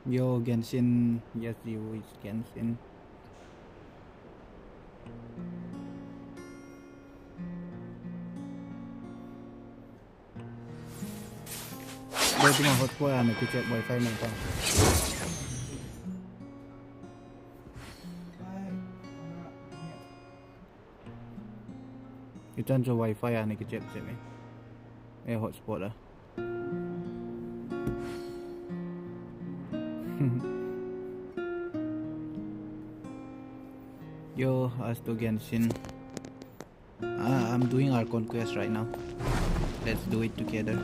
Yo, Genshin. Yes, you is Genshin. Đây tengah hotspot lah, nak check wifi nak tak? Kita anjur wifi lah, nak check ni. Hotspot lah. Yo, as to Genshin. I'm doing our conquest right now. Let's do it together.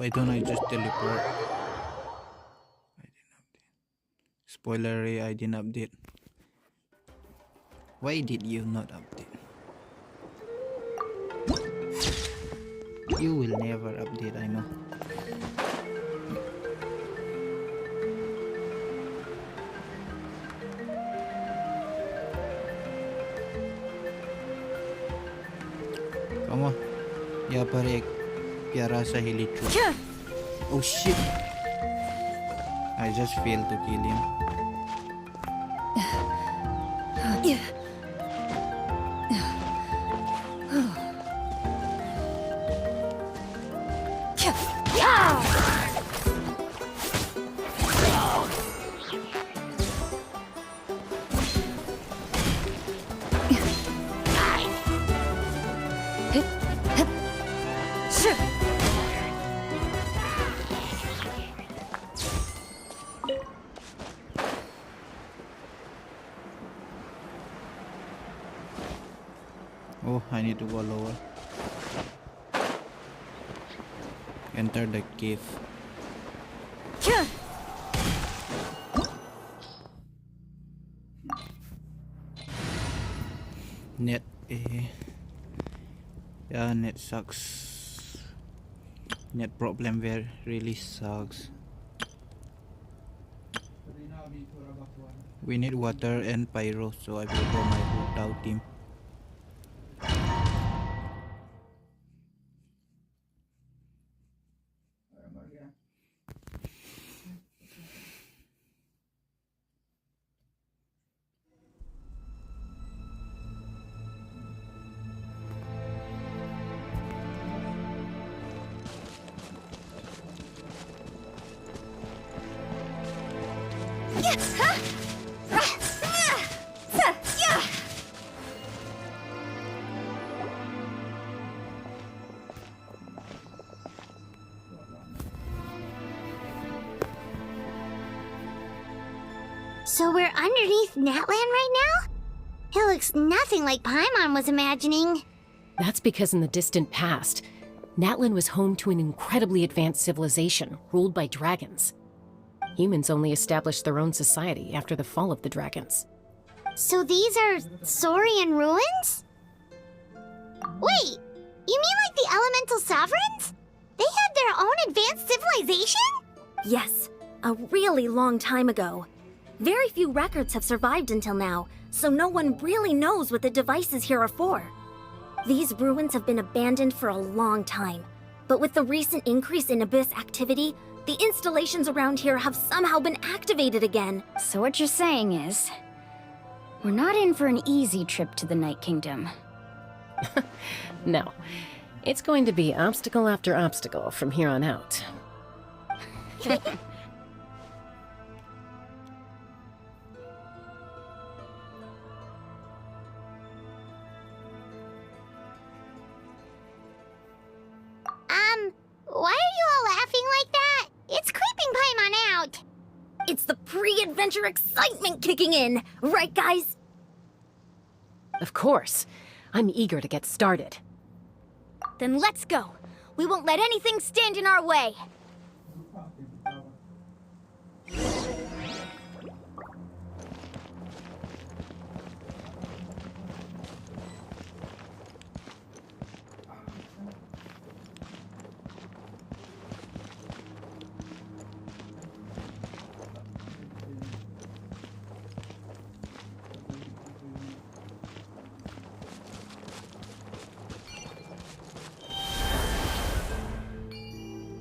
Why don't I just teleport? I didn't update. Spoiler, I didn't update. Why did you not update? You will never update, I know. Come on. Yeah, पर एक प्यारा सा हिली true. Oh shit! I just failed to kill him. Oh, I need to go lower. Enter the cave. Net yeah, net sucks. Net problem where really sucks. We need water and pyro, so I will go my Tao team. So we're underneath Natland right now? It looks nothing like Paimon was imagining. That's because in the distant past, Natland was home to an incredibly advanced civilization ruled by dragons. Humans only established their own society after the fall of the dragons. So these are Saurian ruins? Wait, you mean like the elemental sovereigns? They had their own advanced civilization? Yes, a really long time ago. Very few records have survived until now, so no one really knows what the devices here are for. These ruins have been abandoned for a long time, but with the recent increase in Abyss activity, the installations around here have somehow been activated again. So what you're saying is, we're not in for an easy trip to the Night Kingdom. No. It's going to be obstacle after obstacle from here on out. Why are you all laughing like that? It's creeping Paimon out. It's the pre-adventure excitement kicking in, right guys? Of course. I'm eager to get started. Then let's go. We won't let anything stand in our way.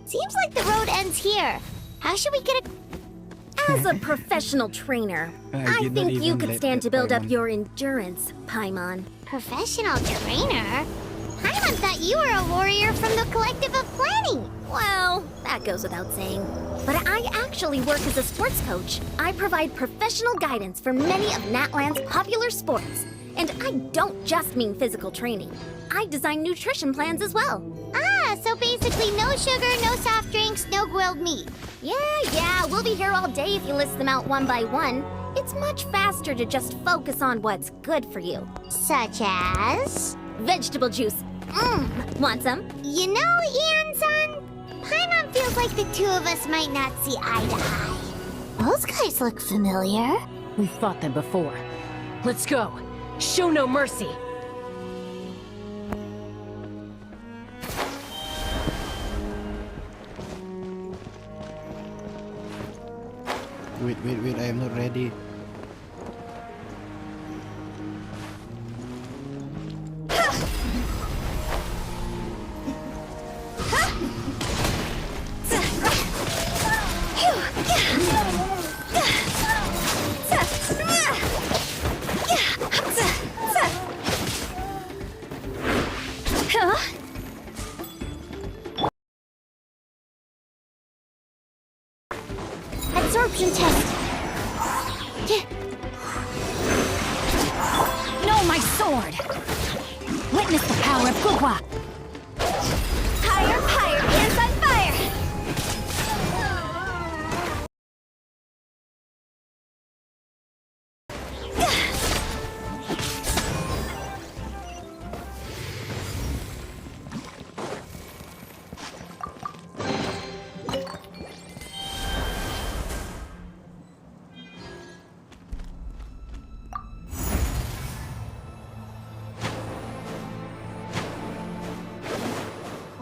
Seems like the road ends here. How should we get it? As a professional trainer, I did not think you even could let stand that to build up Paimon. your endurance, Paimon. Professional trainer? Paimon thought you were a warrior from the Collective of Planning. Well, that goes without saying. But I actually work as a sports coach. I provide professional guidance for many of Natlan's popular sports. And I don't just mean physical training. I design nutrition plans as well. Ah, so basically no sugar, no soft drinks, no grilled meat. Yeah, we'll be here all day if you list them out one by one. It's much faster to just focus on what's good for you. Such as? Vegetable juice. Want some? You know, Ian-san, Paimon feels like the two of us might not see eye to eye. Those guys look familiar. We've fought them before. Let's go. Show no mercy. Wait, I am not ready. Absorption test. No, my sword! Witness the power of Gugwa! Higher, hands on fire!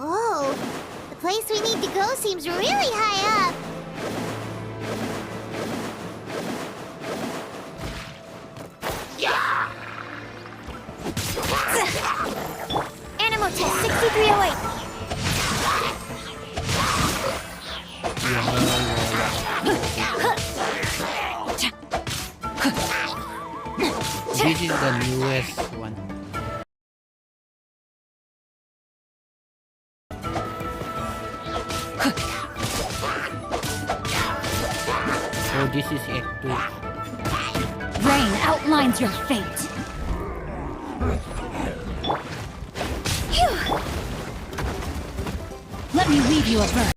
Whoa, the place we need to go seems really high up. Animal test 6308. This is the newest one. Oh, this is Act 2. Rain outlines your fate! Let me weave you a verse.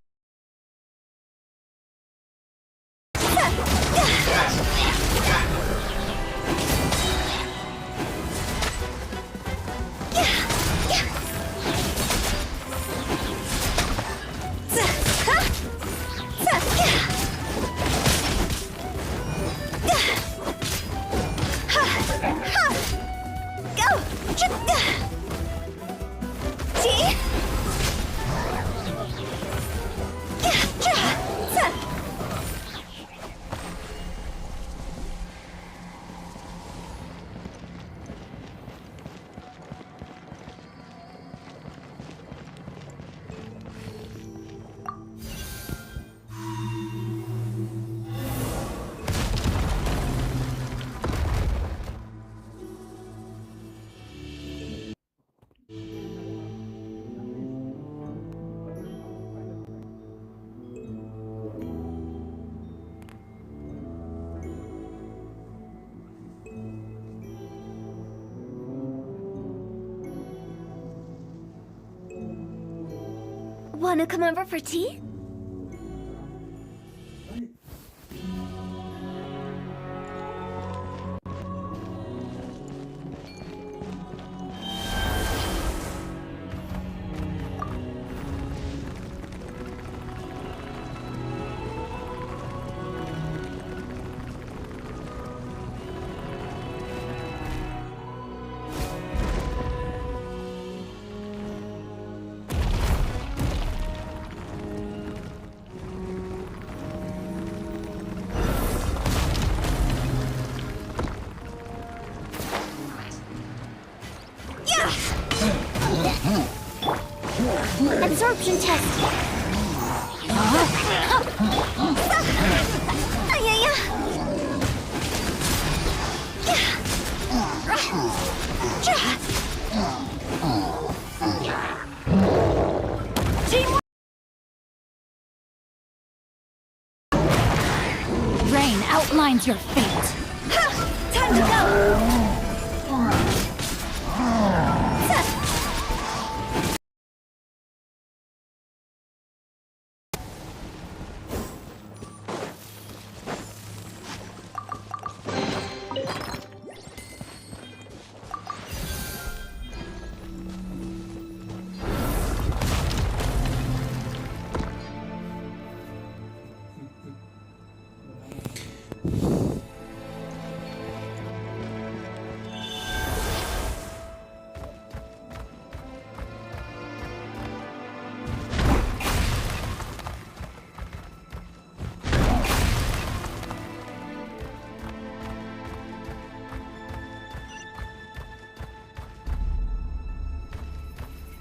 Wanna come over for tea? Absorption test. Rain outlines your fate. Time to go.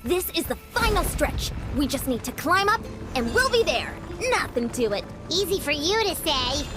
This is the final stretch. We just need to climb up, and we'll be there. Nothing to it. Easy for you to say.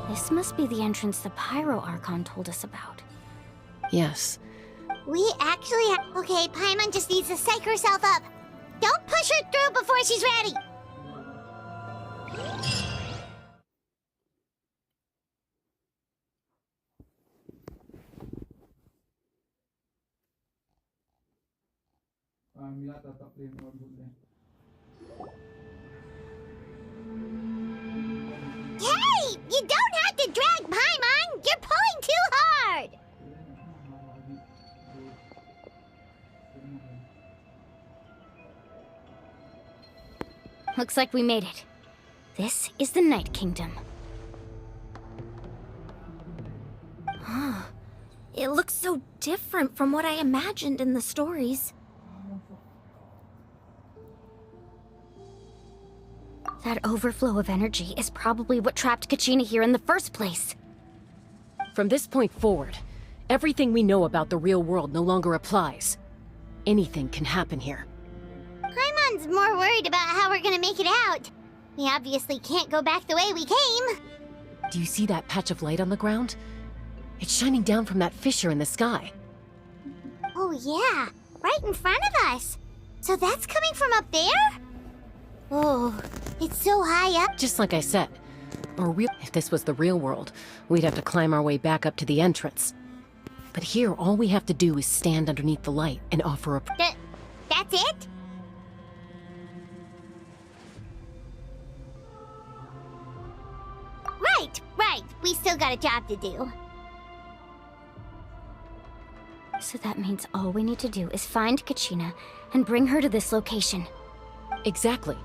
This must be the entrance the Pyro Archon told us about. Yes. We actually have... Okay, Paimon just needs to psych herself up. Don't push her through before she's ready. Hey! You don't have to drag Paimon! You're pulling too hard! Looks like we made it. This is the Night Kingdom. It looks so different from what I imagined in the stories. That overflow of energy is probably what trapped Kachina here in the first place. From this point forward, everything we know about the real world no longer applies. Anything can happen here. Paimon's more worried about how we're gonna make it out. We obviously can't go back the way we came. Do you see that patch of light on the ground? It's shining down from that fissure in the sky. Oh yeah, right in front of us. So that's coming from up there? Oh, it's so high up. Just like I said, if this was the real world, we'd have to climb our way back up to the entrance. But here, all we have to do is stand underneath the light and offer a... That's it? Right. We still got a job to do. So that means all we need to do is find Kachina and bring her to this location. Exactly.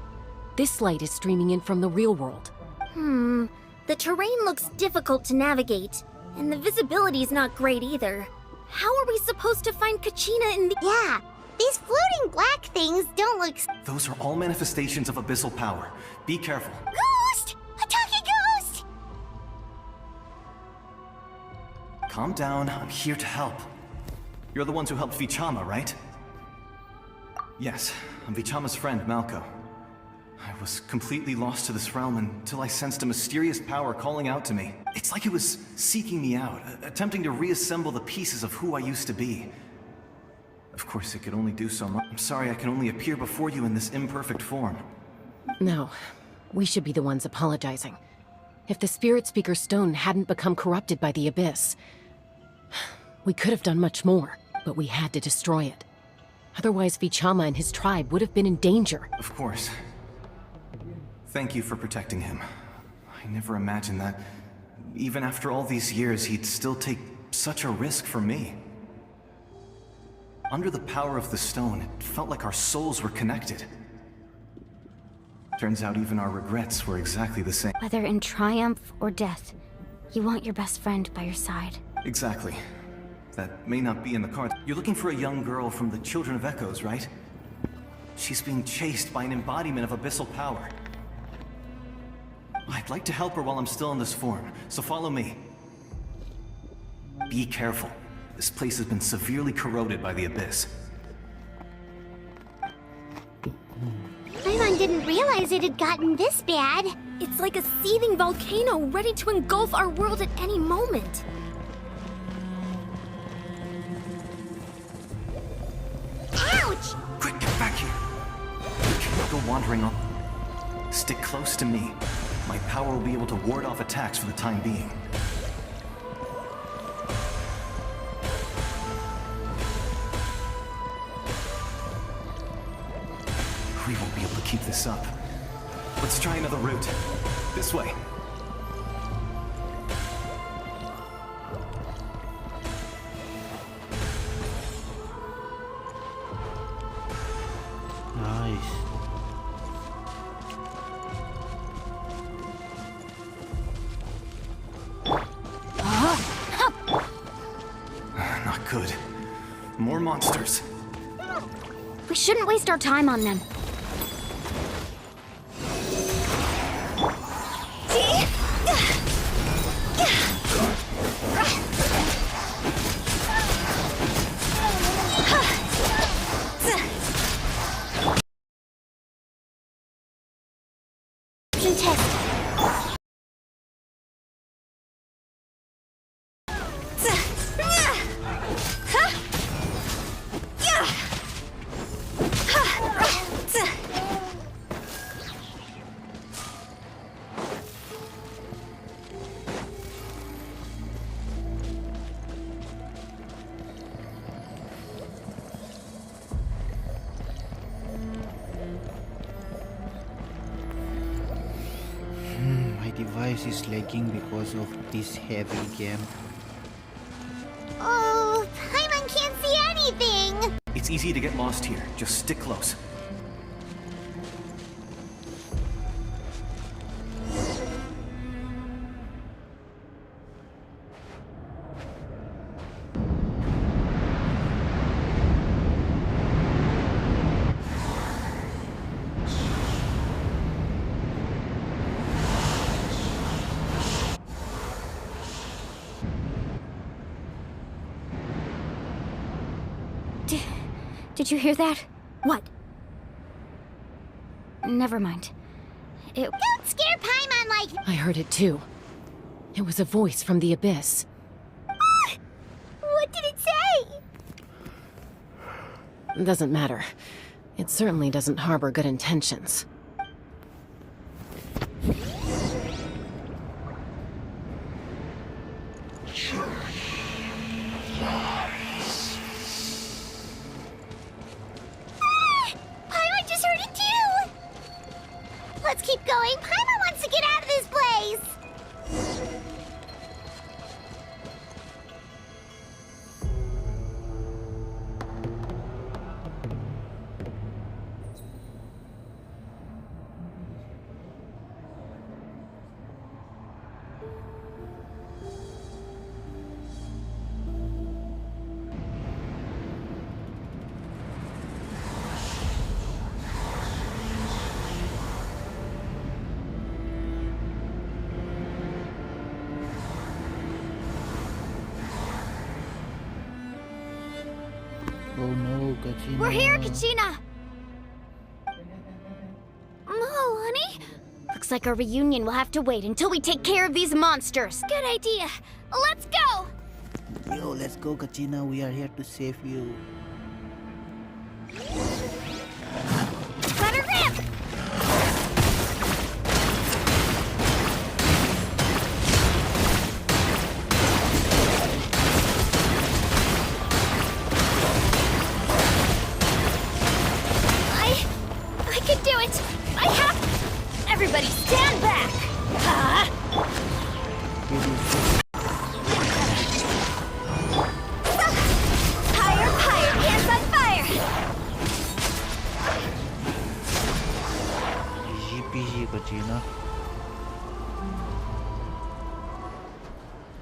This light is streaming in from the real world. The terrain looks difficult to navigate, and the visibility's not great either. How are we supposed to find Kachina in the... Yeah, these floating black things don't look... Those are all manifestations of abyssal power. Be careful. Ghost! A talking ghost! Calm down, I'm here to help. You're the ones who helped Vichama, right? Yes, I'm Vichama's friend, Malco. I I was completely lost to this realm until I sensed a mysterious power calling out to me. It's like it was seeking me out, attempting to reassemble the pieces of who I used to be. Of course, it could only do so much. I'm sorry I can only appear before you in this imperfect form. No, we should be the ones apologizing. If the Spirit Speaker Stone hadn't become corrupted by the Abyss, we could have done much more, but we had to destroy it. Otherwise, Vichama and his tribe would have been in danger. Of course. Thank you for protecting him. I never imagined that, even after all these years, he'd still take such a risk for me. Under the power of the stone, it felt like our souls were connected. Turns out even our regrets were exactly the same. Whether in triumph or death, you want your best friend by your side. Exactly. That may not be in the cards. You're looking for a young girl from the Children of Echoes, right? She's being chased by an embodiment of abyssal power. I'd like to help her while I'm still in this form, so follow me. Be careful. This place has been severely corroded by the Abyss. Paimon didn't realize it had gotten this bad. It's like a seething volcano ready to engulf our world at any moment. Ouch! Quick, get back here! You can't go wandering on. Stick close to me. My power will be able to ward off attacks for the time being. We won't be able to keep this up. Let's try another route. This way. Nice. Not good. More monsters. We shouldn't waste our time on them. My device is lagging because of this heavy game. Oh, Paimon can't see anything! It's easy to get lost here. Just stick close. Did you hear that? What? Never mind. It... Don't scare Paimon like... I heard it too. It was a voice from the Abyss. What did it say? Doesn't matter. It certainly doesn't harbor good intentions. Paimon just heard it too! Let's keep going. Paimon wants to get out of this place! Oh no, Kachina. We're here, Kachina! Oh, an Looks like our reunion will have to wait until we take care of these monsters. Good idea. Let's go! Yo, let's go, Kachina. We are here to save you. Let her rip! I can do it! I have... Everybody stand back! Higher, higher, hands on fire! Easy peasy, Kachina.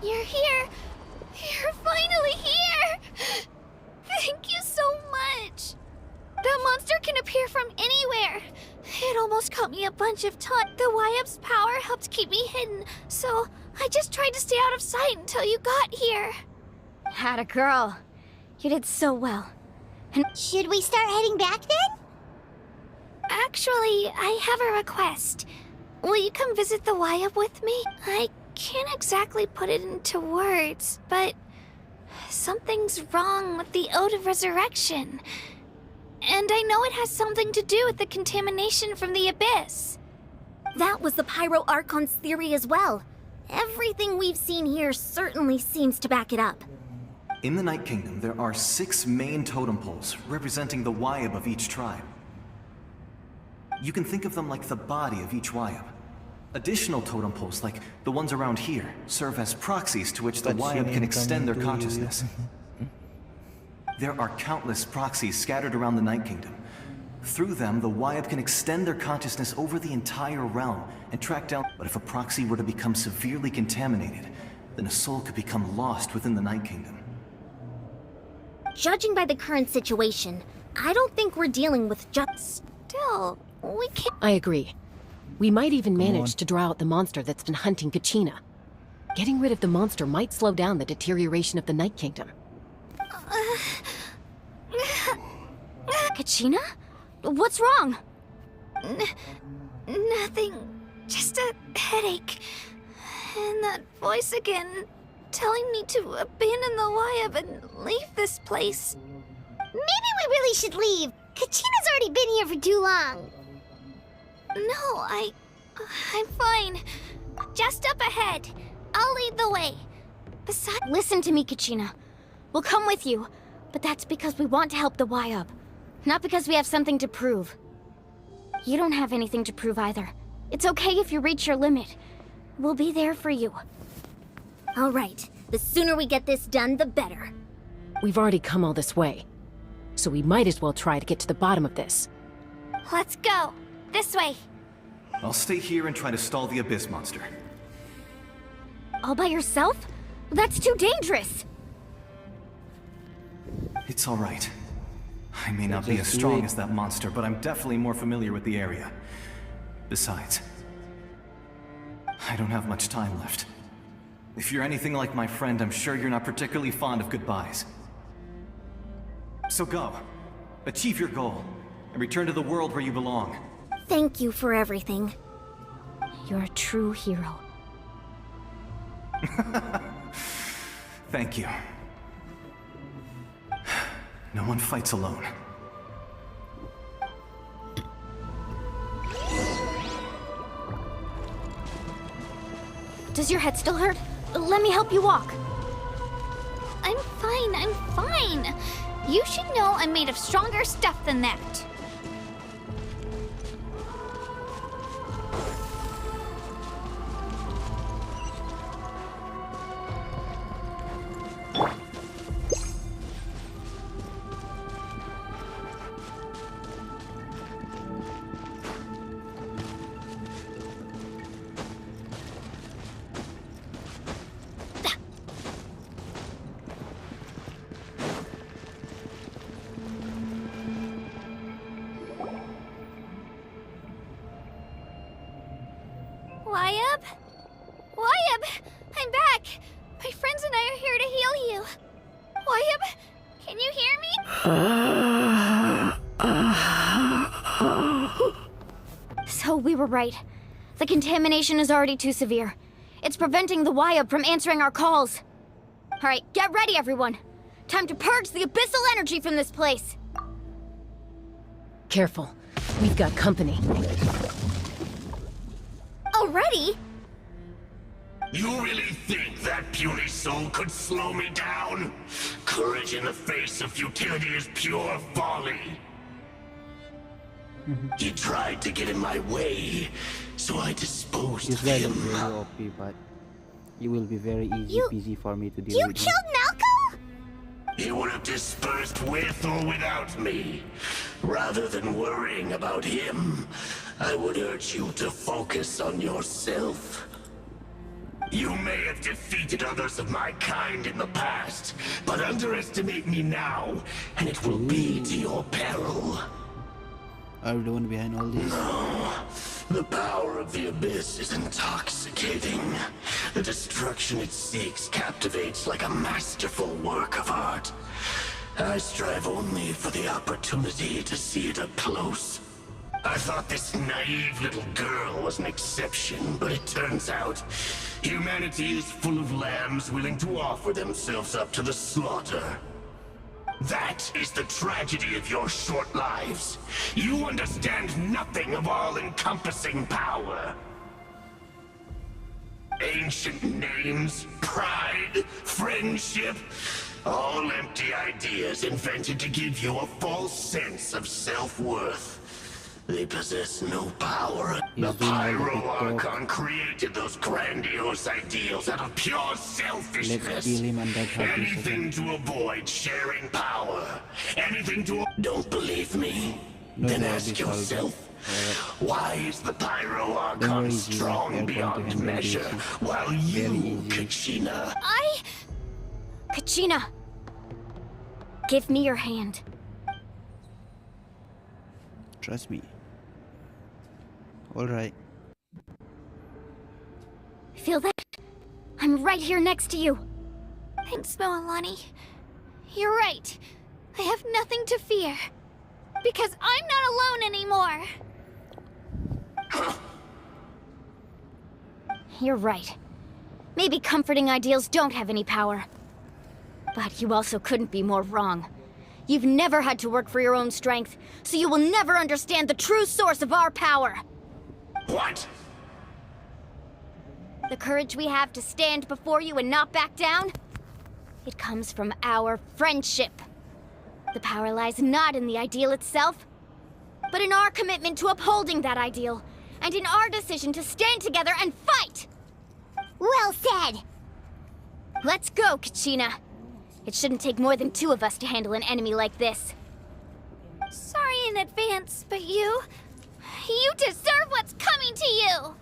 You're here! You're finally here! Thank you so much! The monster can appear from anywhere! It almost caught me a bunch of times. The YF's power helped keep me hidden, so I just tried to stay out of sight until you got here. Atta girl. You did so well. Should we start heading back then? Actually, I have a request. Will you come visit the YF with me? I can't exactly put it into words, but something's wrong with the Ode of Resurrection. And I know it has something to do with the contamination from the Abyss. That was the Pyro Archon's theory as well. Everything we've seen here certainly seems to back it up. In the Night Kingdom, there are 6 main totem poles representing the Wyab of each tribe. You can think of them like the body of each Wyab. Additional totem poles, like the ones around here, serve as proxies to which the Wyab can extend their consciousness. There are countless proxies scattered around the Night Kingdom. Through them, the Wyab can extend their consciousness over the entire realm and track down. But if a proxy were to become severely contaminated, then a soul could become lost within the Night Kingdom. Judging by the current situation, I don't think we're dealing with just... Still, we can't... I agree. We might even on. manage to draw out the monster that's been hunting Kachina. Getting rid of the monster might slow down the deterioration of the Night Kingdom. Kachina? What's wrong? Nothing. Just a headache. And that voice again, telling me to abandon the YF and leave this place. Maybe we really should leave. Kachina's already been here for too long. No, I'm fine. Just up ahead. I'll lead the way. Besides... Listen to me, Kachina. We'll come with you, but that's because we want to help the YUB. Not because we have something to prove. You don't have anything to prove either. It's okay if you reach your limit. We'll be there for you. All right, the sooner we get this done, the better. We've already come all this way, so we might as well try to get to the bottom of this. Let's go. This way. I'll stay here and try to stall the Abyss monster. All by yourself? That's too dangerous! It's all right. I may not be as Just do strong it. as that monster, but I'm definitely more familiar with the area. Besides, I don't have much time left. If you're anything like my friend, I'm sure you're not particularly fond of goodbyes. So go. Achieve your goal, and return to the world where you belong. Thank you for everything. You're a true hero. Thank you. No one fights alone. Does your head still hurt? Let me help you walk. I'm fine. You should know I'm made of stronger stuff than that. Wyab, I'm back. My friends and I are here to heal you. Wyab, can you hear me? So we were right. The The contamination is already too severe. It's preventing the Wayab from answering our calls. Alright, get ready, everyone. Time to purge the abyssal energy from this place. Careful. We've got company. Already? You really think that puny soul could slow me down? Courage in the face of futility is pure folly. He tried to get in my way, so I disposed This of guy him. is very OP, but it will be very easy peasy for me to deal You with him. killed Malco? He would have dispersed with or without me. Rather than worrying about him, I would urge you to focus on yourself. You may have defeated others of my kind in the past, but underestimate me now, and it will be to your peril. Are you the one behind all this? The power of the Abyss is intoxicating. The destruction it seeks captivates like a masterful work of art. I strive only for the opportunity to see it up close. I thought this naive little girl was an exception, but it turns out humanity is full of lambs willing to offer themselves up to the slaughter. That is the tragedy of your short lives. You understand nothing of all-encompassing power. Ancient names, pride, friendship, all empty ideas invented to give you a false sense of self-worth. They possess no power. The He's doing all the Pyro TikTok. Archon created those grandiose ideals out of pure Let's selfishness. kill him and that happens Anything again. to avoid sharing power. Anything to... Don't believe me? No, Then no, ask this all good. yourself, why is the Pyro Don't Archon worry, Gina. We are strong going to beyond handle measure, this while very you, easy. Kachina... Kachina! Give me your hand. Trust me. Alright. Feel that? I'm right here next to you. Thanks, Moalani. You're right. I have nothing to fear. Because I'm not alone anymore. You're right. Maybe comforting ideals don't have any power. But you also couldn't be more wrong. You've never had to work for your own strength, so you will never understand the true source of our power. What? The courage we have to stand before you and not back down? It comes from our friendship. The power lies not in the ideal itself, but in our commitment to upholding that ideal, and in our decision to stand together and fight! Well said. Let's go, Kachina. It shouldn't take more than two of us to handle an enemy like this. Sorry in advance, but you deserve what's coming to you.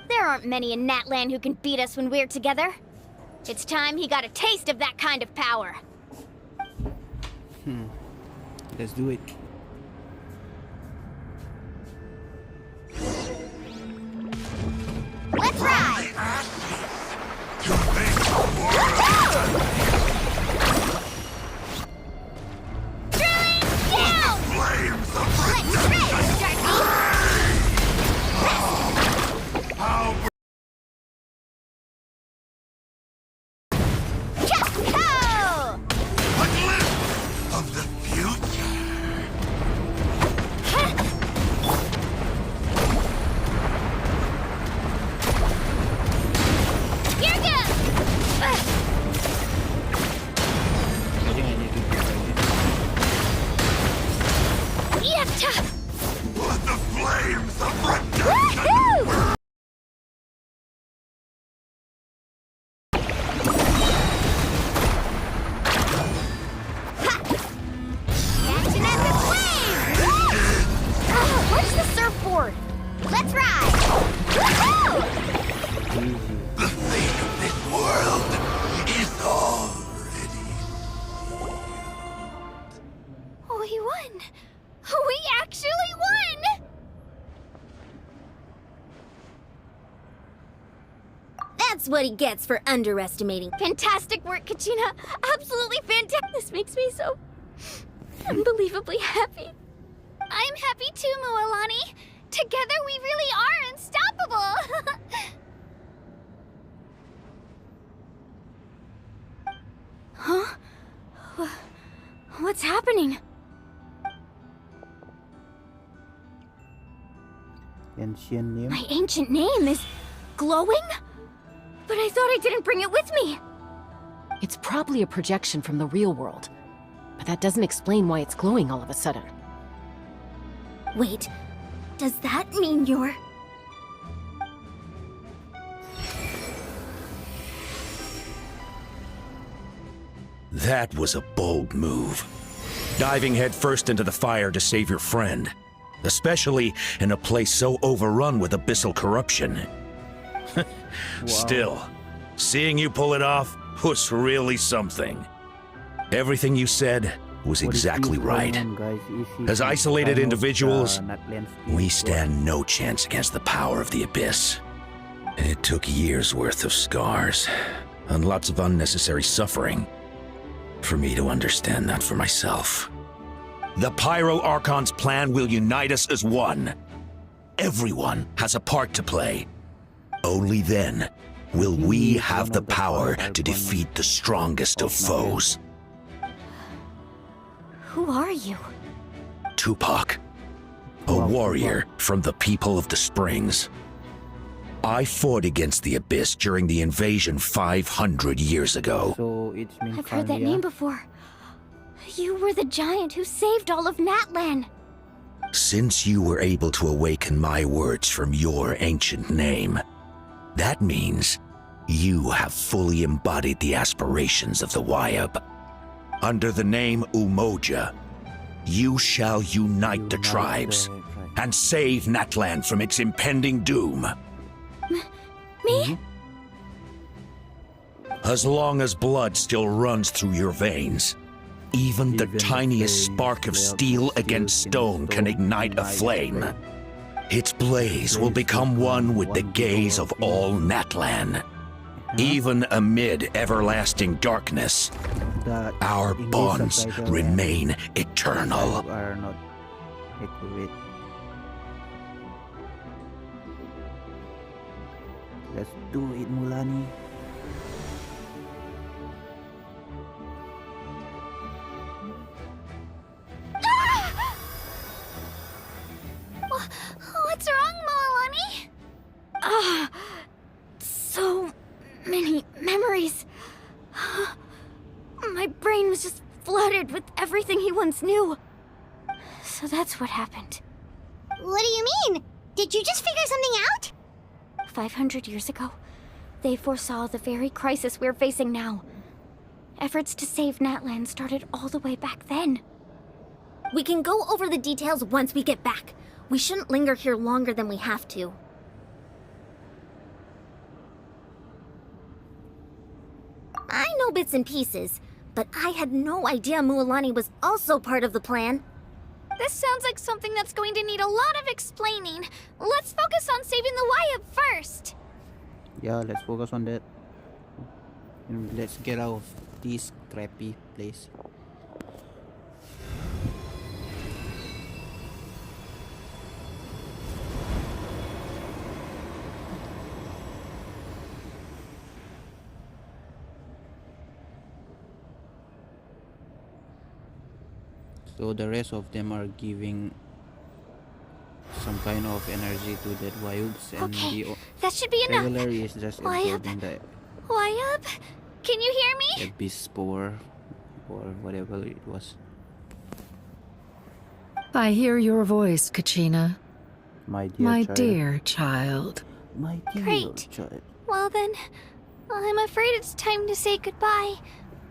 There aren't many in Natlan who can beat us when we're together. It's time he got a taste of that kind of power. Let's do it. Let's ride. Drilling down. Flames of Let's race, Darky. Just go. a glimpse of the future. Here goes. I think I need to try it. Yatta. Let the flames of Woohoo! Catching at the flames! Oh, where's the surfboard? Let's ride! Woohoo! Easy. The fate of this world is already... We won! We actually won! That's what he gets for underestimating. Fantastic work, Kachina. Absolutely fantastic. This makes me so unbelievably happy. I I'm happy too, Mualani. Together we really are unstoppable. Huh? What's happening? Ancient name. My ancient name is glowing? But I thought I didn't bring it with me. It's probably a projection from the real world. But that doesn't explain why it's glowing all of a sudden. Wait, does that mean you're... That was a bold move. Diving headfirst into the fire to save your friend. Especially in a place so overrun with abyssal corruption. Still, seeing you pull it off was really something. Everything you said was exactly right. As isolated individuals, we stand no chance against the power of the Abyss. It took years' worth of scars, and lots of unnecessary suffering, for me to understand that for myself. The Pyro Archon's plan will unite us as one. Everyone has a part to play. Only then will we have the power to defeat the strongest of foes. Who are you? Tupac, a warrior from the people of the Springs. I fought against the Abyss during the invasion 500 years ago. So it's mean I've heard that name before. You were the giant who saved all of Natlan. Since you were able to awaken my words from your ancient name, that means you have fully embodied the aspirations of the Wayab. Under the name Umoja, you shall unite the tribes and save Natlan from its impending doom. Me? As long as blood still runs through your veins, even the tiniest spark of steel against stone can ignite a flame. Its blaze will become one with the gaze of all Natlan. Even amid everlasting darkness, our bonds remain eternal. Are not accurate. Let's do it, Mulani. What's wrong, Mualani? So many memories. My brain was just flooded with everything he once knew. So that's what happened. What do you mean? Did you just figure something out? 500 years ago, they foresaw the very crisis we're facing now. Efforts to save Natlan started all the way back then. We can go over the details once we get back. We shouldn't linger here longer than we have to. I know bits and pieces, but I had no idea Mualani was also part of the plan. This sounds like something that's going to need a lot of explaining. Let's focus on saving the Wayab first. Yeah, let's focus on that. And let's get out of this crappy place. So the rest of them are giving some kind of energy to that Wayabs, and Okay, the that should be enough. regular is just Wayab? absorbing the Wayab? Can you hear me? abyss spore or whatever it was. I hear your voice, Kachina. My dear My child. dear child. My dear Great. child. Well then, I'm afraid it's time to say goodbye.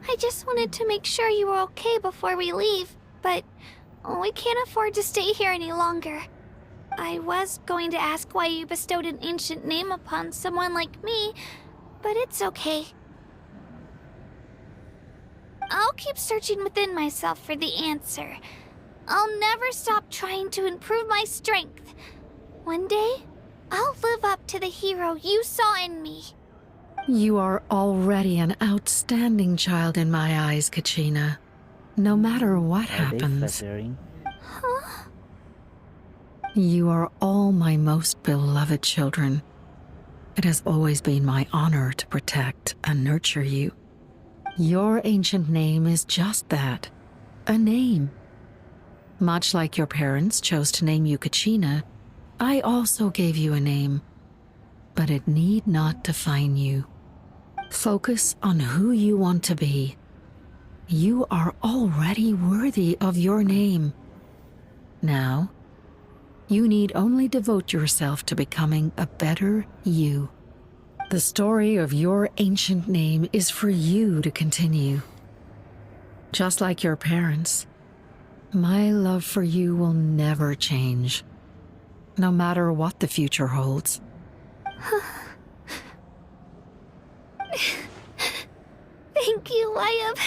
I just wanted to make sure you were okay before we leave, but we can't afford to stay here any longer. I was going to ask why you bestowed an ancient name upon someone like me, but it's okay. I'll keep searching within myself for the answer. I'll never stop trying to improve my strength. One day, I'll live up to the hero you saw in me. You are already an outstanding child in my eyes, Kachina. No matter what Are they happens. flattering? Huh? You are all my most beloved children. It has always been my honor to protect and nurture you. Your ancient name is just that, a name. Much like your parents chose to name you Kachina, I also gave you a name, but it need not define you. Focus on who you want to be. You are already worthy of your name. Now, you need only devote yourself to becoming a better you. The story of your ancient name is for you to continue. Just like your parents, my love for you will never change, no matter what the future holds. Thank you, Wayab.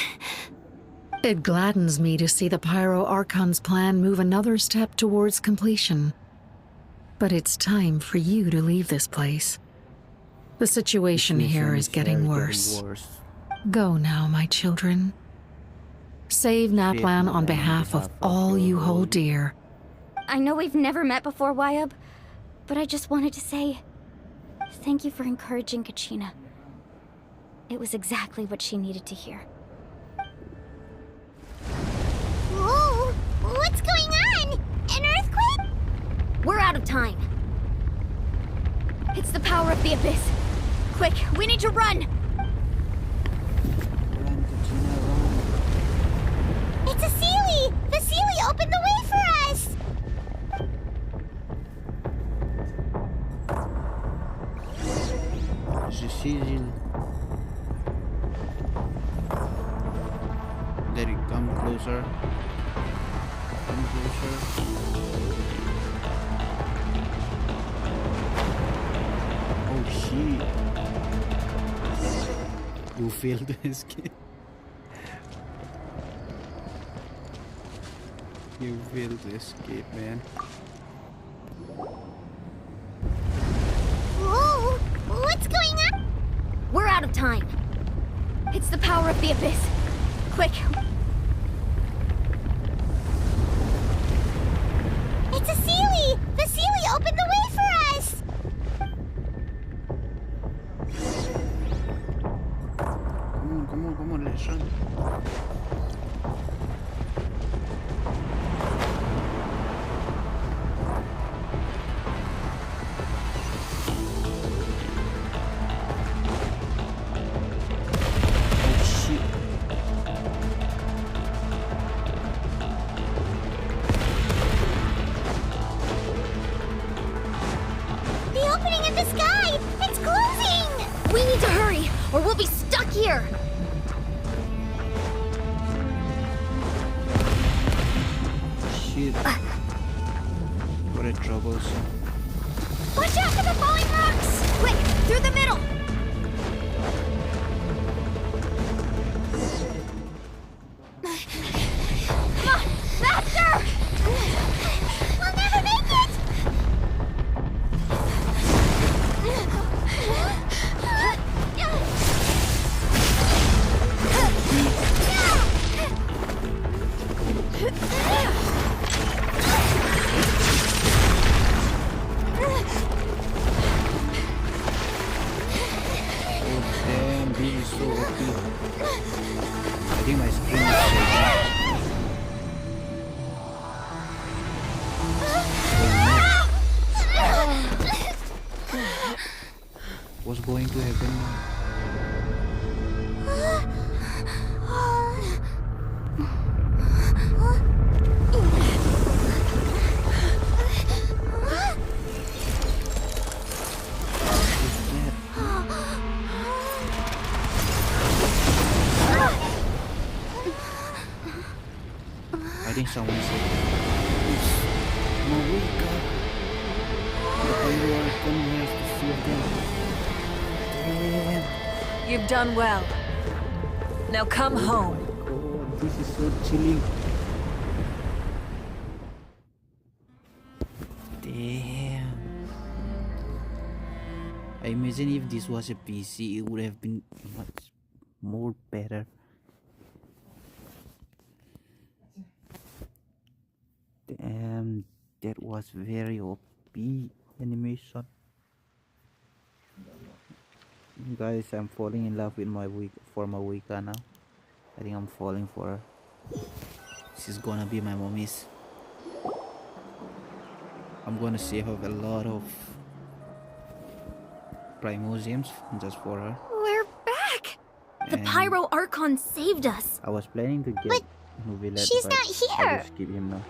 It gladdens me to see the Pyro Archon's plan move another step towards completion. But it's time for you to leave this place. The situation here is getting worse. Go now, my children. Save Natlan on behalf of all you hold dear. I know we've never met before, Wayab, but I just wanted to say thank you for encouraging Kachina. It was exactly what she needed to hear. Whoa! What's going on? An earthquake? We're out of time. It's the power of the Abyss. Quick, we need to run! Run, Kachina, run. It's a Sealy! The Sealy opened the way for us! It's a Cecil. There you come closer. Come closer. Oh shit. You failed to escape. You failed to escape, man. Whoa! What's going on? We're out of time. It's the power of the Abyss. Quick! It's a Sealy! The Sealy opened the way for us! Come on, let's run. Oh shit. The opening in the sky! It's closing! We need to hurry, or we'll be stuck here. Shit. What a troublesome. Watch out for the falling rocks! Quick, through the middle! Come on, faster! We'll never make it! Oh damn, this is so OP. I think my screen is shaking. What's going to happen now? I think someone said it's Moba. The hero Archon has to save them. Damn. You've done well. Now come home. God, this is so chilling. Damn. I imagine if this was a PC, it would have been much more better. Damn, That was very OP animation. Guys, I'm falling in love with my Wicca now. I think I'm falling for her. She's gonna be my mommy's. I'm gonna save up a lot of Primogems just for her. We're back! The Pyro Archon saved us. I was planning to get Nuvilette, she's but not here. I'll just keep him now.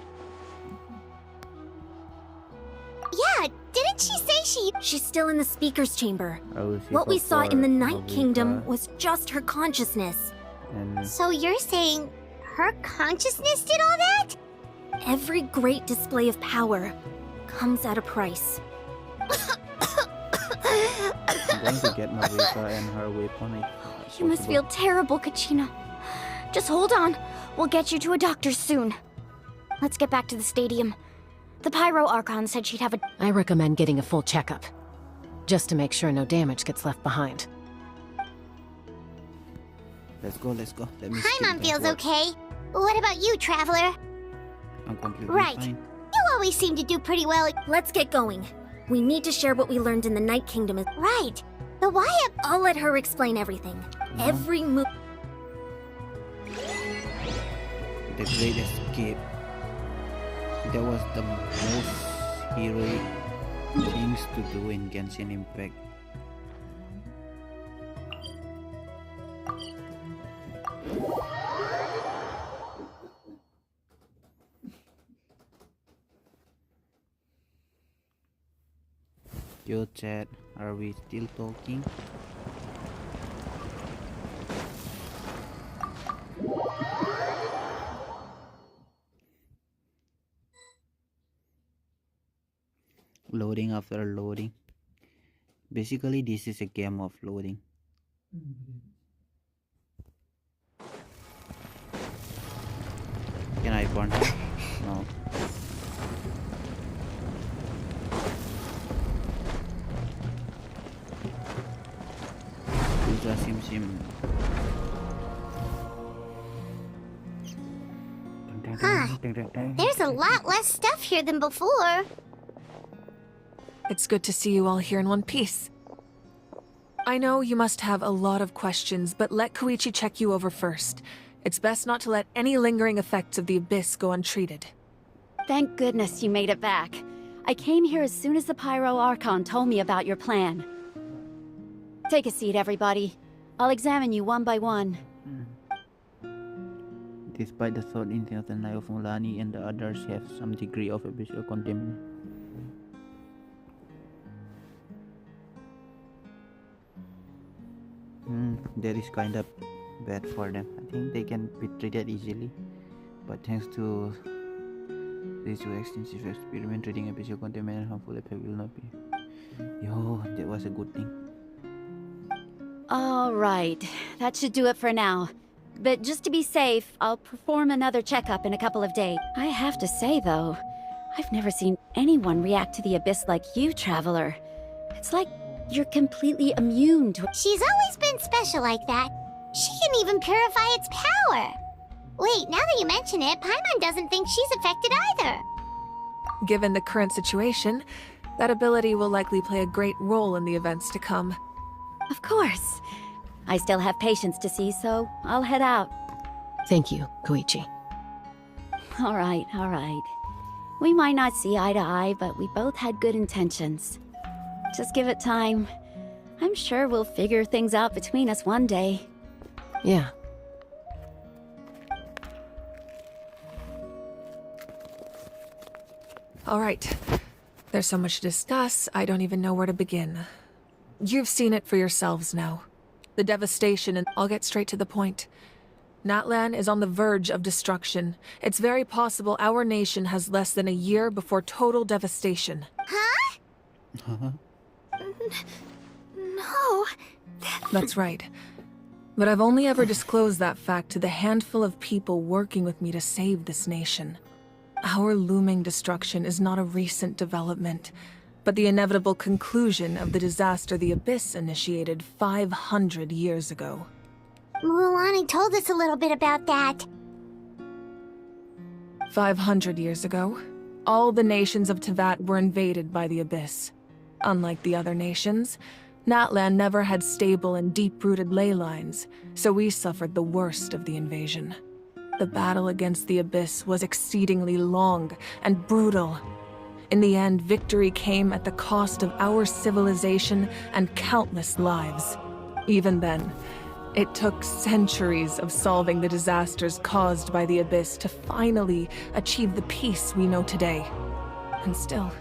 Yeah, didn't she say she... She's still in the speaker's chamber. I will save What we up saw for in the Night Wicca, Kingdom was just her consciousness. and So you're saying her consciousness did all that? Every great display of power comes at a price. I'm going to get my Wicca and her weapon. You must feel terrible, Kachina. Just hold on. We'll get you to a doctor soon. Let's get back to the stadium. The Pyro Archon said she'd have a... I recommend getting a full checkup, just to make sure no damage gets left behind. Let's go. Let me Paimon skip feels that okay. What about you, Traveler? I'm completely Right. fine. You always seem to do pretty well. Let's get going. We need to share what we learned in the Night Kingdom. Right. The Wyatt... I'll let her explain everything. Every move. The Great Escape. That was the most heroic things to do in Genshin Impact. Yo chat, are we still talking? Loading after loading. Basically, this is a game of loading. Can I burn her? No. Ultra Sim. Huh. There's a lot less stuff here than before. It's good to see you all here in one piece. I know you must have a lot of questions, but let Koichi check you over first. It's best not to let any lingering effects of the Abyss go untreated. Thank goodness you made it back. I came here as soon as the Pyro Archon told me about your plan. Take a seat, everybody. I'll examine you one by one. Despite the thought intent of the Knight of Mulani and the others have some degree of abyssal contamination. That is kind of bad for them. I think they can be treated easily, but thanks to this extensive experiment, treating abyssal contamination harmful effect will not be. Yo, that was a good thing. All right, that should do it for now. But just to be safe, I'll perform another checkup in a couple of days. I have to say, though, I've never seen anyone react to the Abyss like you, Traveler. It's like you're completely immune to it. She's always been special like that. She can even purify its power. Wait, now that you mention it, Paimon doesn't think she's affected either. Given the current situation, that ability will likely play a great role in the events to come. Of course. I still have patients to see, so I'll head out. Thank you, Koichi. All right. We might not see eye to eye, but we both had good intentions. Just give it time. I'm sure we'll figure things out between us one day. Yeah. All right. There's so much to discuss, I don't even know where to begin. You've seen it for yourselves now. The devastation, and I'll get straight to the point. Natlan is on the verge of destruction. It's very possible our nation has less than a year before total devastation. Huh? No. That's right. But I've only ever disclosed that fact to the handful of people working with me to save this nation. Our looming destruction is not a recent development, but the inevitable conclusion of the disaster the Abyss initiated 500 years ago. Mulani told us a little bit about that. 500 years ago, all the nations of Teyvat were invaded by the Abyss. Unlike the other nations, Natlan never had stable and deep-rooted ley lines, so we suffered the worst of the invasion. The battle against the Abyss was exceedingly long and brutal. In the end, victory came at the cost of our civilization and countless lives. Even then, it took centuries of solving the disasters caused by the Abyss to finally achieve the peace we know today. And still,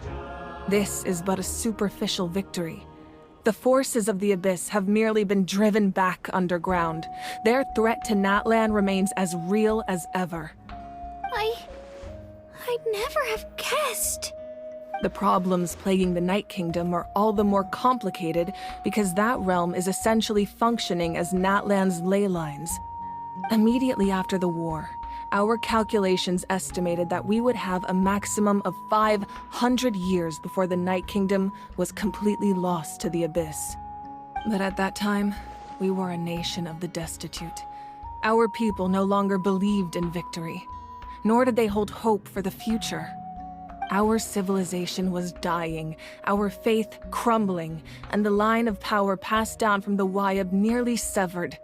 this is but a superficial victory. The forces of the Abyss have merely been driven back underground. Their threat to Natlan remains as real as ever. I'd never have guessed. The problems plaguing the Night Kingdom are all the more complicated because that realm is essentially functioning as Natlan's ley lines. Immediately after the war, our calculations estimated that we would have a maximum of 500 years before the Night Kingdom was completely lost to the Abyss. But at that time, we were a nation of the destitute. Our people no longer believed in victory, nor did they hold hope for the future. Our civilization was dying, our faith crumbling, and the line of power passed down from the Wayab nearly severed.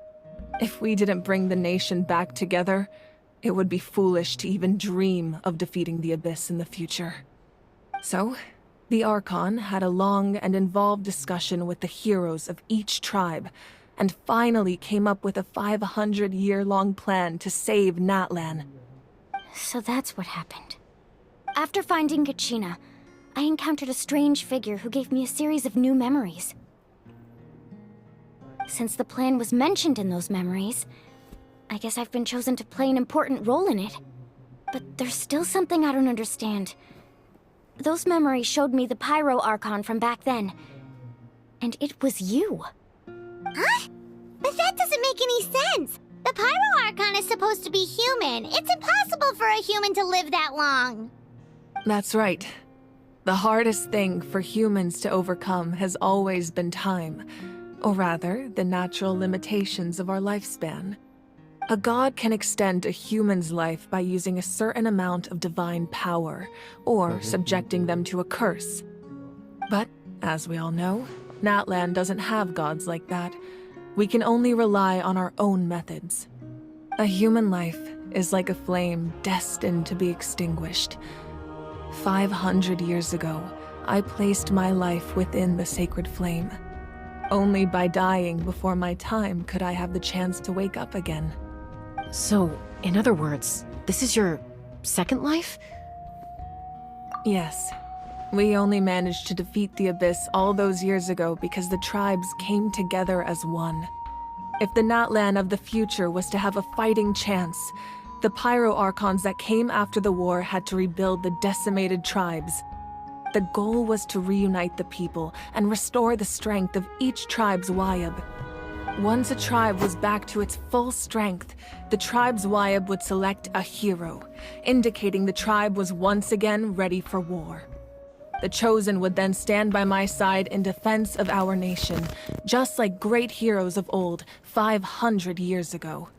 If we didn't bring the nation back together, it would be foolish to even dream of defeating the Abyss in the future. So, the Archon had a long and involved discussion with the heroes of each tribe, and finally came up with a 500-year-long plan to save Natlan. So that's what happened. After finding Kachina, I encountered a strange figure who gave me a series of new memories. Since the plan was mentioned in those memories, I guess I've been chosen to play an important role in it. But there's still something I don't understand. Those memories showed me the Pyro Archon from back then. And it was you. Huh? But that doesn't make any sense. The Pyro Archon is supposed to be human. It's impossible for a human to live that long. That's right. The hardest thing for humans to overcome has always been time, or rather, the natural limitations of our lifespan. A god can extend a human's life by using a certain amount of divine power, or subjecting them to a curse. But, as we all know, Natlan doesn't have gods like that. We can only rely on our own methods. A human life is like a flame destined to be extinguished. 500 years ago, I placed my life within the sacred flame. Only by dying before my time could I have the chance to wake up again. So, in other words, this is your second life? Yes. We only managed to defeat the Abyss all those years ago because the tribes came together as one. If the Natlan of the future was to have a fighting chance, the Pyro Archons that came after the war had to rebuild the decimated tribes. The goal was to reunite the people and restore the strength of each tribe's Wayab. Once a tribe was back to its full strength, the tribe's Wayab would select a hero, indicating the tribe was once again ready for war. The Chosen would then stand by my side in defense of our nation, just like great heroes of old 500 years ago.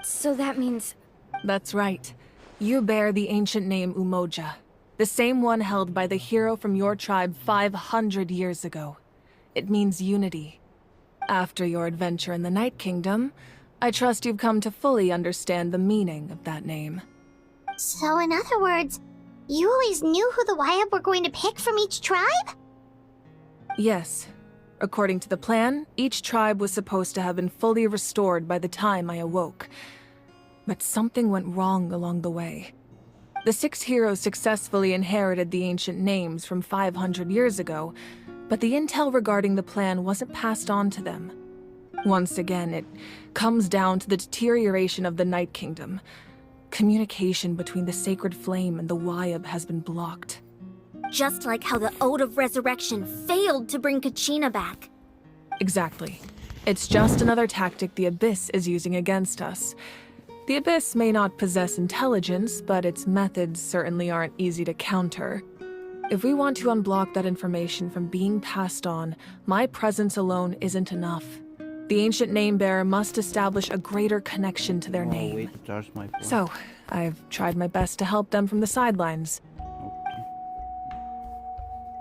So that means... That's right. You bear the ancient name Umoja, the same one held by the hero from your tribe 500 years ago. It means unity. After your adventure in the Night Kingdom, I trust you've come to fully understand the meaning of that name. So in other words, you always knew who the Wayab were going to pick from each tribe? Yes. According to the plan, each tribe was supposed to have been fully restored by the time I awoke. But something went wrong along the way. The 6 heroes successfully inherited the ancient names from 500 years ago, but the intel regarding the plan wasn't passed on to them. Once again, it comes down to the deterioration of the Night Kingdom. Communication between the Sacred Flame and the Wayab has been blocked. Just like how the Ode of Resurrection failed to bring Kachina back. Exactly. It's just another tactic the Abyss is using against us. The Abyss may not possess intelligence, but its methods certainly aren't easy to counter. If we want to unblock that information from being passed on, my presence alone isn't enough. The ancient name-bearer must establish a greater connection to their name. Wait to charge my phone. So, I've tried my best to help them from the sidelines. Okay.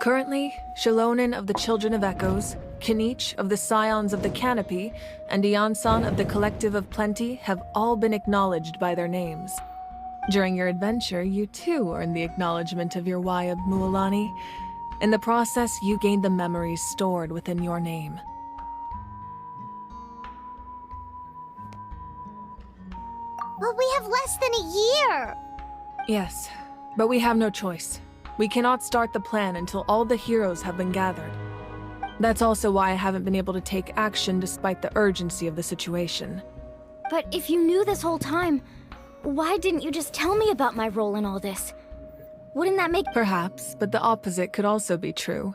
Currently, Shilonen of the Children of Echoes, Kinich of the Scions of the Canopy, and Iansan of the Collective of Plenty have all been acknowledged by their names. During your adventure, you too earned the acknowledgement of your Wayab Mualani. In the process, you gained the memories stored within your name. But we have less than a year! Yes, but we have no choice. We cannot start the plan until all the heroes have been gathered. That's also why I haven't been able to take action despite the urgency of the situation. But if you knew this whole time, why didn't you just tell me about my role in all this? Wouldn't that make— Perhaps, but the opposite could also be true.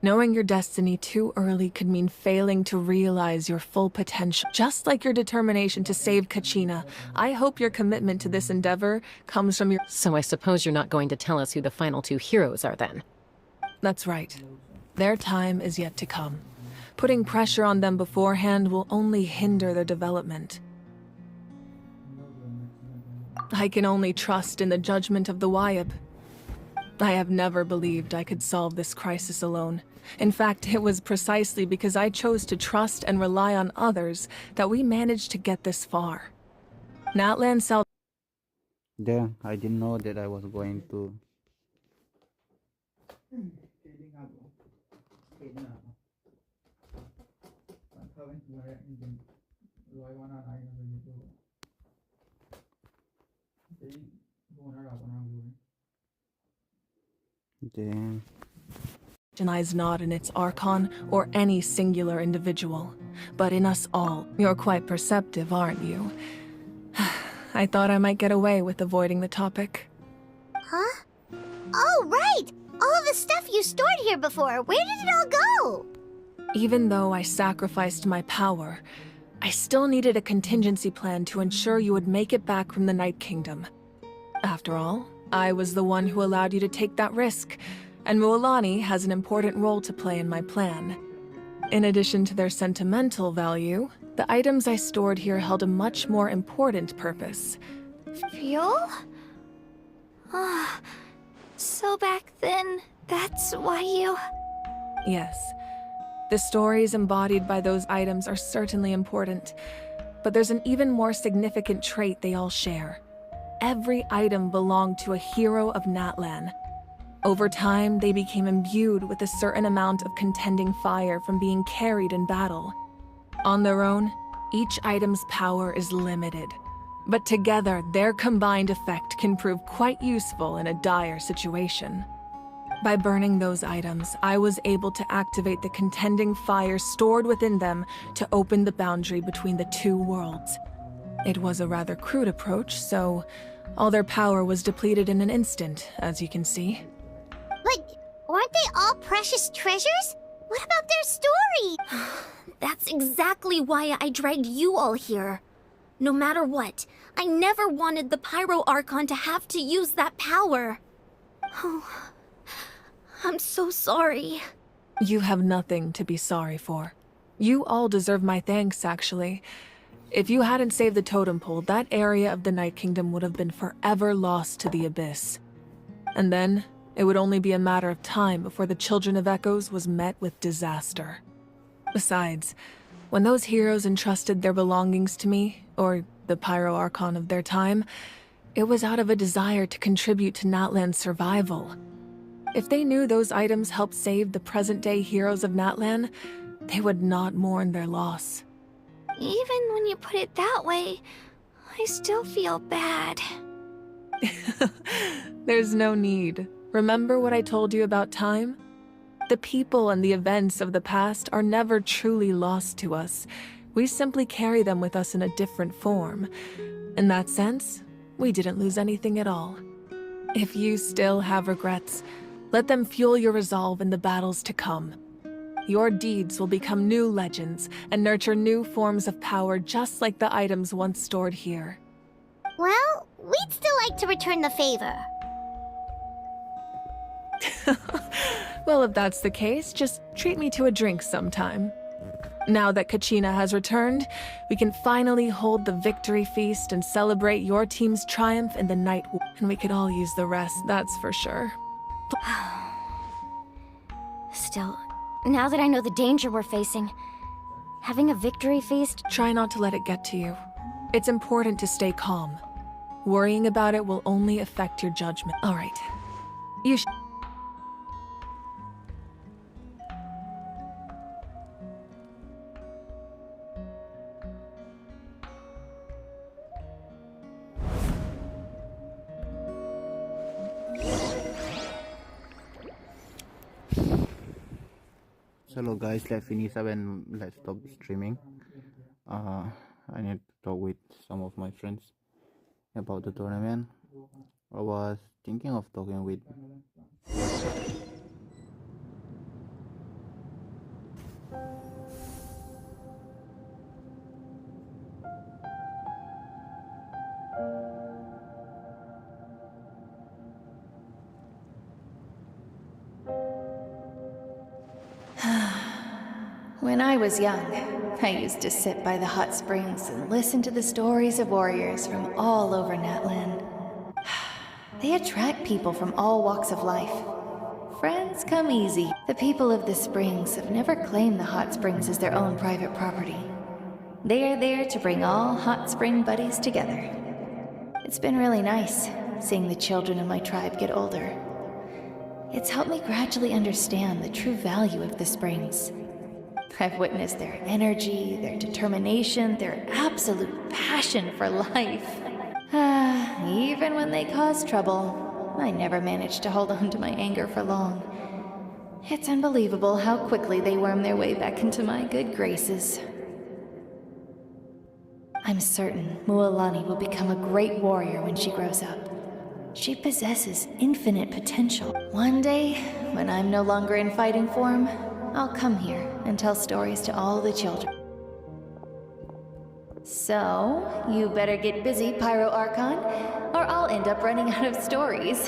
Knowing your destiny too early could mean failing to realize your full potential. Just like your determination to save Kachina, I hope your commitment to this endeavor comes from your— So I suppose you're not going to tell us who the final two heroes are then? That's right. Their time is yet to come. Putting pressure on them beforehand will only hinder their development. I can only trust in the judgment of the Wayab. I have never believed I could solve this crisis alone. In fact, it was precisely because I chose to trust and rely on others that we managed to get this far. Natlan South— Damn, I didn't know that I was going to. Damn. Lies not in its archon or any singular individual, but in us all. You're quite perceptive, aren't you? I thought I might get away with avoiding the topic. Huh? Oh, right! All of the stuff you stored here before, where did it all go? Even though I sacrificed my power, I still needed a contingency plan to ensure you would make it back from the Night Kingdom. After all, I was the one who allowed you to take that risk, and Mualani has an important role to play in my plan. In addition to their sentimental value, the items I stored here held a much more important purpose. Fuel? Ah, so back then, that's why you... Yes. The stories embodied by those items are certainly important, but there's an even more significant trait they all share. Every item belonged to a hero of Natlan. Over time, they became imbued with a certain amount of contending fire from being carried in battle. On their own, each item's power is limited, but together, their combined effect can prove quite useful in a dire situation. By burning those items, I was able to activate the contending fire stored within them to open the boundary between the two worlds. It was a rather crude approach, so all their power was depleted in an instant, as you can see. But aren't they all precious treasures? What about their story? That's exactly why I dragged you all here. No matter what, I never wanted the Pyro Archon to have to use that power. Oh, I'm so sorry. You have nothing to be sorry for. You all deserve my thanks, actually. If you hadn't saved the totem pole, that area of the Night Kingdom would have been forever lost to the Abyss. And then, it would only be a matter of time before the Children of Echoes was met with disaster. Besides, when those heroes entrusted their belongings to me, or the Pyro Archon of their time, it was out of a desire to contribute to Natlan's survival. If they knew those items helped save the present-day heroes of Natlan, they would not mourn their loss. Even when you put it that way, I still feel bad. There's no need. Remember what I told you about time? The people and the events of the past are never truly lost to us. We simply carry them with us in a different form. In that sense, we didn't lose anything at all. If you still have regrets, let them fuel your resolve in the battles to come. Your deeds will become new legends and nurture new forms of power just like the items once stored here. Well, we'd still like to return the favor. Well, if that's the case, just treat me to a drink sometime. Now that Kachina has returned, we can finally hold the victory feast and celebrate your team's triumph in the Night War. And we could all use the rest, that's for sure. Still, now that I know the danger we're facing, having a victory feast... Try not to let it get to you. It's important to stay calm. Worrying about it will only affect your judgment. All right. You should... Hello guys, let's finish up and let's stop streaming. I need to talk with some of my friends about the tournament. I was thinking of talking with When I was young, I used to sit by the hot springs and listen to the stories of warriors from all over Natlan. They attract people from all walks of life. Friends come easy. The people of the springs have never claimed the hot springs as their own private property. They are there to bring all hot spring buddies together. It's been really nice seeing the children of my tribe get older. It's helped me gradually understand the true value of the springs. I've witnessed their energy, their determination, their absolute passion for life. Even when they cause trouble, I never managed to hold on to my anger for long. It's unbelievable how quickly they worm their way back into my good graces. I'm certain Mualani will become a great warrior when she grows up. She possesses infinite potential. One day, when I'm no longer in fighting form, I'll come here and tell stories to all the children. So, you better get busy, Pyro Archon, or I'll end up running out of stories.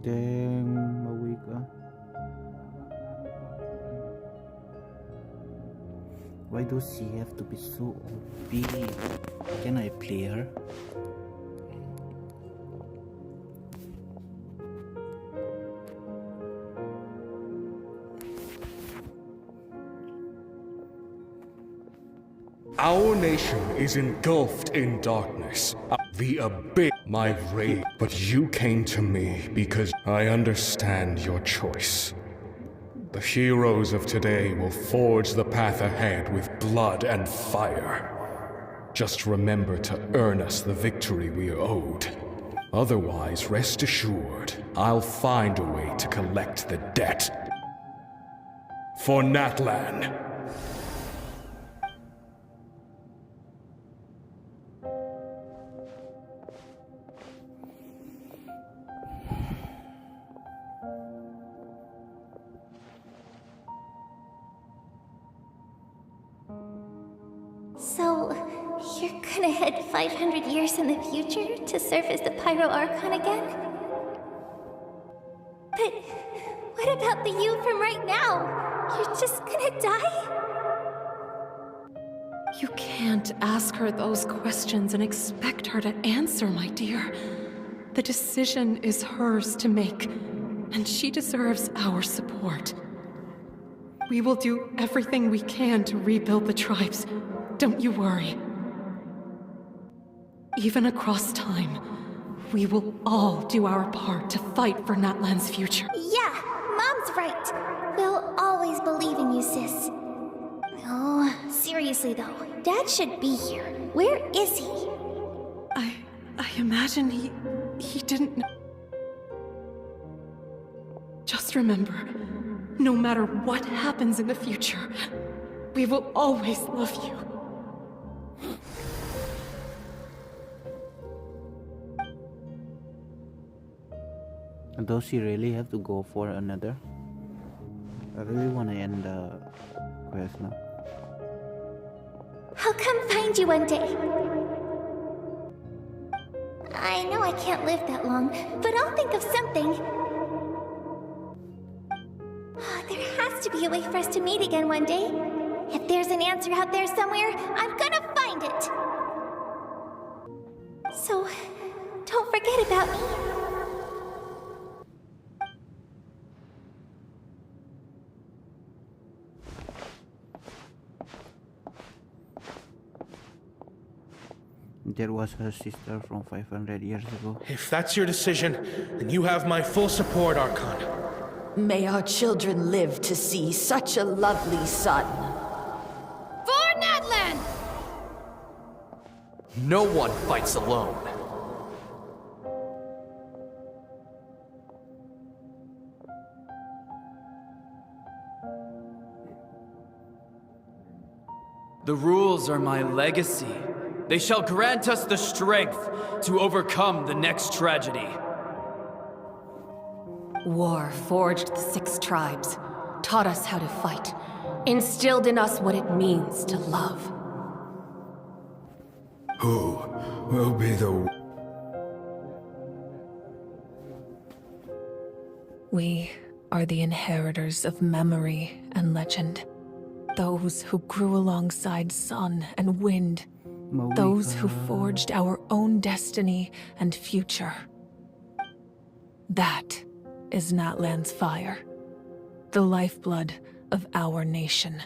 Damn, Mawika. Why does she have to be so OP? Can I play her? Our nation is engulfed in darkness. The abyss, my rage. But you came to me because I understand your choice. The heroes of today will forge the path ahead with blood and fire. Just remember to earn us the victory we are owed. Otherwise, rest assured, I'll find a way to collect the debt. For Natlan. So, you're gonna head 500 years in the future to serve as the Pyro Archon again? But what about the you from right now? You're just gonna die? You can't ask her those questions and expect her to answer, my dear. The decision is hers to make, and she deserves our support. We will do everything we can to rebuild the tribes. Don't you worry. Even across time, we will all do our part to fight for Natlan's future. Yeah, Mom's right. We'll always believe in you, sis. Oh, seriously though, Dad should be here. Where is he? I imagine he didn't know. Just remember, no matter what happens in the future, we will always love you. Does she really have to go for another? I really want to end the quest now. I'll come find you one day. I know I can't live that long, but I'll think of something. There has to be a way for us to meet again one day. If there's an answer out there somewhere, I'm gonna find find it. So, don't forget about me. There was her sister from 500 years ago. If that's your decision, then you have my full support, Archon. May our children live to see such a lovely son. For Natlan! No one fights alone. The rules are my legacy. They shall grant us the strength to overcome the next tragedy. War forged the 6 tribes, taught us how to fight, instilled in us what it means to love. Who will be the... We are the inheritors of memory and legend. Those who grew alongside sun and wind. Those who forged our own destiny and future. That is Natlan's fire, the lifeblood of our nation.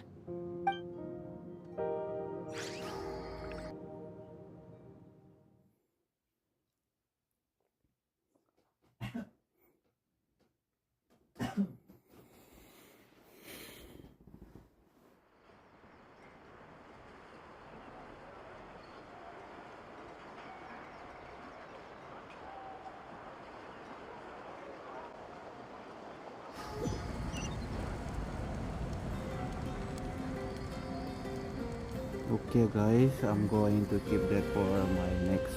Okay guys, I'm going to keep that for my next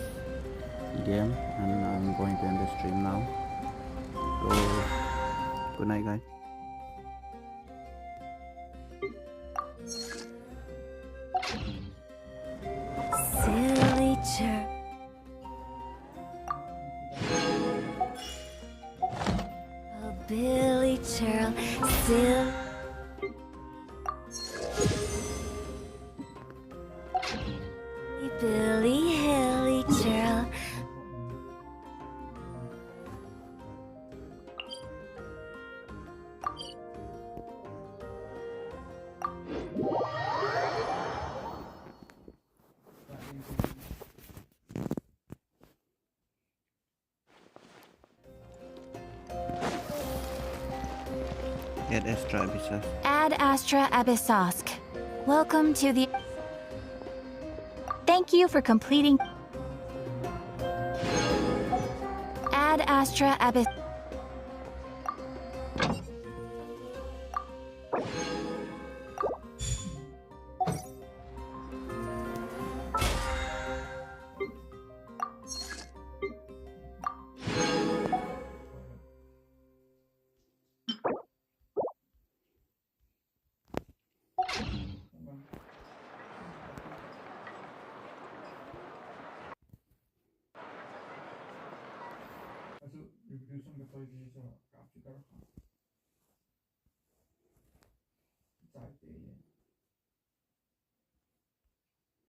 game, and I'm going to end the stream now. So good night guys. Silly chirp. Oh, Billy churl, silly. Billy Hilly churl. Add Astra Abyssas. Ad Astra Abyssosk. Welcome to the... Thank you for completing... Ad Astra Abyss... Also, wir begrüßen mit euch diese Grafik.